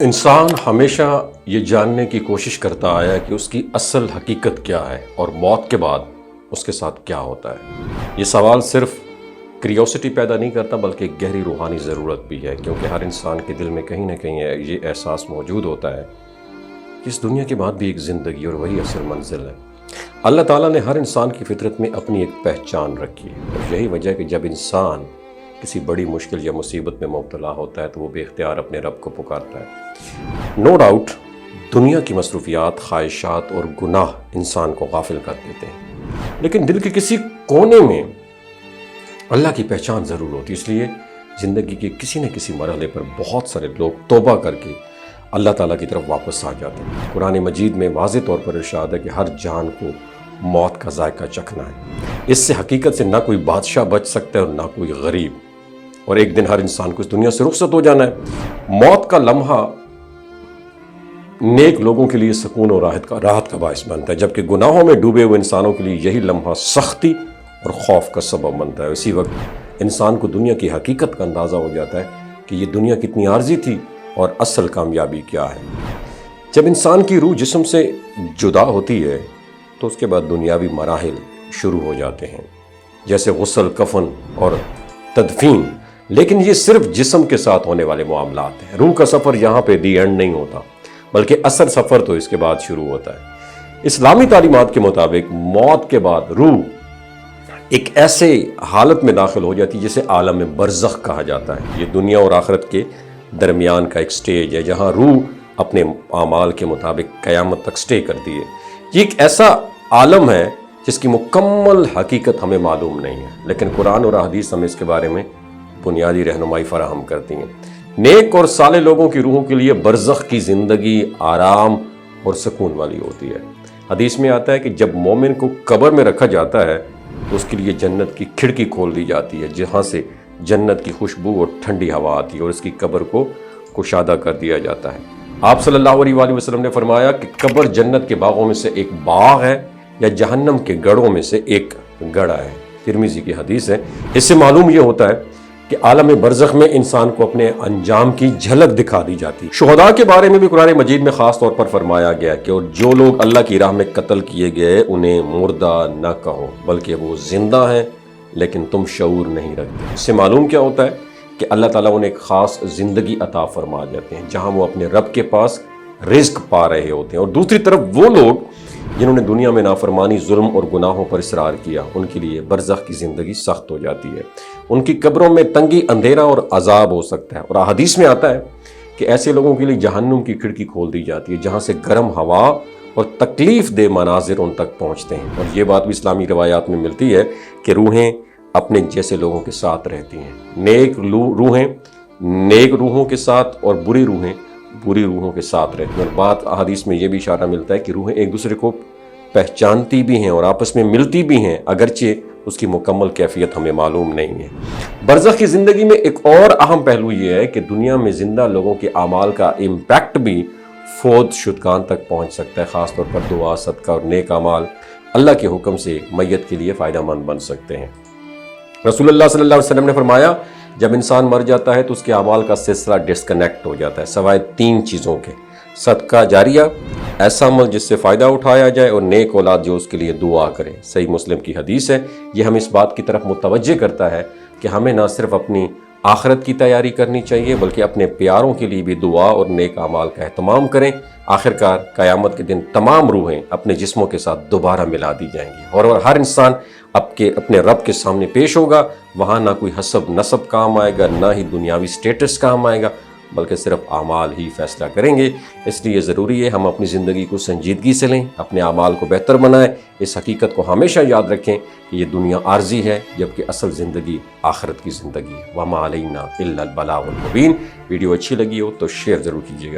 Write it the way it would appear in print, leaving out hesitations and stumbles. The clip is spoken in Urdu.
انسان ہمیشہ یہ جاننے کی کوشش کرتا آیا ہے کہ اس کی اصل حقیقت کیا ہے اور موت کے بعد اس کے ساتھ کیا ہوتا ہے۔ یہ سوال صرف کریوسٹی پیدا نہیں کرتا بلکہ ایک گہری روحانی ضرورت بھی ہے، کیونکہ ہر انسان کے دل میں کہیں نہ کہیں یہ احساس موجود ہوتا ہے کہ اس دنیا کے بعد بھی ایک زندگی اور وہی اصل منزل ہے۔ اللہ تعالیٰ نے ہر انسان کی فطرت میں اپنی ایک پہچان رکھی ہے، اور یہی وجہ ہے کہ جب انسان کسی بڑی مشکل یا مصیبت میں مبتلا ہوتا ہے تو وہ بے اختیار اپنے رب کو پکارتا ہے۔ نو ڈاؤٹ دنیا کی مصروفیات، خواہشات اور گناہ انسان کو غافل کر دیتے ہیں، لیکن دل کے کسی کونے میں اللہ کی پہچان ضرور ہوتی ہے۔ اس لیے زندگی کے کسی نہ کسی مرحلے پر بہت سارے لوگ توبہ کر کے اللہ تعالیٰ کی طرف واپس آ جاتے ہیں۔ قرآن مجید میں واضح طور پر ارشاد ہے کہ ہر جان کو موت کا ذائقہ چکھنا ہے۔ اس سے حقیقت سے نہ کوئی بادشاہ بچ سکتا ہے اور نہ کوئی غریب، اور ایک دن ہر انسان کو اس دنیا سے رخصت ہو جانا ہے۔ موت کا لمحہ نیک لوگوں کے لیے سکون اور راحت کا باعث بنتا ہے، جبکہ گناہوں میں ڈوبے ہوئے انسانوں کے لیے یہی لمحہ سختی اور خوف کا سبب بنتا ہے۔ اسی وقت انسان کو دنیا کی حقیقت کا اندازہ ہو جاتا ہے کہ یہ دنیا کتنی عارضی تھی اور اصل کامیابی کیا ہے۔ جب انسان کی روح جسم سے جدا ہوتی ہے تو اس کے بعد دنیاوی مراحل شروع ہو جاتے ہیں، جیسے غسل، کفن اور تدفین، لیکن یہ صرف جسم کے ساتھ ہونے والے معاملات ہیں۔ روح کا سفر یہاں پہ دی اینڈ نہیں ہوتا، بلکہ اصل سفر تو اس کے بعد شروع ہوتا ہے۔ اسلامی تعلیمات کے مطابق موت کے بعد روح ایک ایسے حالت میں داخل ہو جاتی ہے جسے عالم برزخ کہا جاتا ہے۔ یہ دنیا اور آخرت کے درمیان کا ایک سٹیج ہے جہاں روح اپنے اعمال کے مطابق قیامت تک سٹے کرتی ہے۔ یہ ایک ایسا عالم ہے جس کی مکمل حقیقت ہمیں معلوم نہیں ہے، لیکن قرآن اور احادیث ہمیں اس کے بارے میں بنیادی رہنمائی فراہم کرتی ہیں۔ نیک اور صالح لوگوں کی روحوں کے لیے برزخ کی زندگی آرام اور سکون والی ہوتی ہے۔ حدیث میں آتا ہے کہ جب مومن کو قبر میں رکھا جاتا ہے تو اس کے لیے جنت کی کھڑکی کھول دی جاتی ہے، جہاں سے جنت کی خوشبو اور ٹھنڈی ہوا آتی ہے، اور اس کی قبر کو کشادہ کر دیا جاتا ہے۔ آپ صلی اللہ علیہ وآلہ وسلم نے فرمایا کہ قبر جنت کے باغوں میں سے ایک باغ ہے یا جہنم کے گڑھوں میں سے ایک گڑھا ہے۔ ترمذی کی حدیث ہے۔ اس سے معلوم یہ ہوتا ہے کہ عالم برزخ میں انسان کو اپنے انجام کی جھلک دکھا دی جاتی ہے۔ شہداء کے بارے میں بھی قرآن مجید میں خاص طور پر فرمایا گیا کہ اور جو لوگ اللہ کی راہ میں قتل کیے گئے انہیں مردہ نہ کہو، بلکہ وہ زندہ ہیں لیکن تم شعور نہیں رکھتے۔ اس سے معلوم کیا ہوتا ہے کہ اللہ تعالیٰ انہیں ایک خاص زندگی عطا فرما جاتے ہیں جہاں وہ اپنے رب کے پاس رزق پا رہے ہوتے ہیں، اور دوسری طرف وہ لوگ جنہوں نے دنیا میں نافرمانی، ظلم اور گناہوں پر اصرار کیا، ان کے لیے برزخ کی زندگی سخت ہو جاتی ہے۔ ان کی قبروں میں تنگی، اندھیرا اور عذاب ہو سکتا ہے، اور احادیث میں آتا ہے کہ ایسے لوگوں کے لیے جہنم کی کھڑکی کھول دی جاتی ہے جہاں سے گرم ہوا اور تکلیف دہ مناظر ان تک پہنچتے ہیں۔ اور یہ بات بھی اسلامی روایات میں ملتی ہے کہ روحیں اپنے جیسے لوگوں کے ساتھ رہتی ہیں۔ نیک روحیں نیک روحوں کے ساتھ اور بری روحیں بری روحوں کے ساتھ رہتی ہیں۔ اور بات احادیث میں یہ بھی اشارہ ملتا ہے کہ روحیں ایک دوسرے کو پہچانتی بھی ہیں اور آپس میں ملتی بھی ہیں، اگرچہ اس کی مکمل کیفیت ہمیں معلوم نہیں ہے۔ برزخ کی زندگی میں ایک اور اہم پہلو یہ ہے کہ دنیا میں زندہ لوگوں کے اعمال کا امپیکٹ بھی فوت شدگان تک پہنچ سکتا ہے، خاص طور پر دعا، صدقہ اور نیک اعمال اللہ کے حکم سے میت کے لیے فائدہ مند بن سکتے ہیں۔ رسول اللہ صلی اللہ علیہ وسلم نے فرمایا جب انسان مر جاتا ہے تو اس کے اعمال کا سلسلہ ڈسکنیکٹ ہو جاتا ہے، سوائے 3 چیزوں کے: صدقہ جاریہ، ایسا عمل جس سے فائدہ اٹھایا جائے، اور نیک اولاد جو اس کے لیے دعا کرے۔ صحیح مسلم کی حدیث ہے۔ یہ ہمیں اس بات کی طرف متوجہ کرتا ہے کہ ہمیں نہ صرف اپنی آخرت کی تیاری کرنی چاہیے بلکہ اپنے پیاروں کے لیے بھی دعا اور نیک اعمال کا اہتمام کریں۔ آخرکار قیامت کے دن تمام روحیں اپنے جسموں کے ساتھ دوبارہ ملا دی جائیں گی، اور ہر انسان اپنے رب کے سامنے پیش ہوگا۔ وہاں نہ کوئی حسب نسب کام آئے گا، نہ ہی دنیاوی سٹیٹس کام آئے گا، بلکہ صرف اعمال ہی فیصلہ کریں گے۔ اس لیے ضروری ہے ہم اپنی زندگی کو سنجیدگی سے لیں، اپنے اعمال کو بہتر بنائیں، اس حقیقت کو ہمیشہ یاد رکھیں کہ یہ دنیا عارضی ہے جبکہ اصل زندگی آخرت کی زندگی ہے۔ وَمَا عَلَيْنَا إِلَّا الْبَلَاغُ الْمُبِينُ۔ ویڈیو اچھی لگی ہو تو شیئر ضرور کیجیے گا۔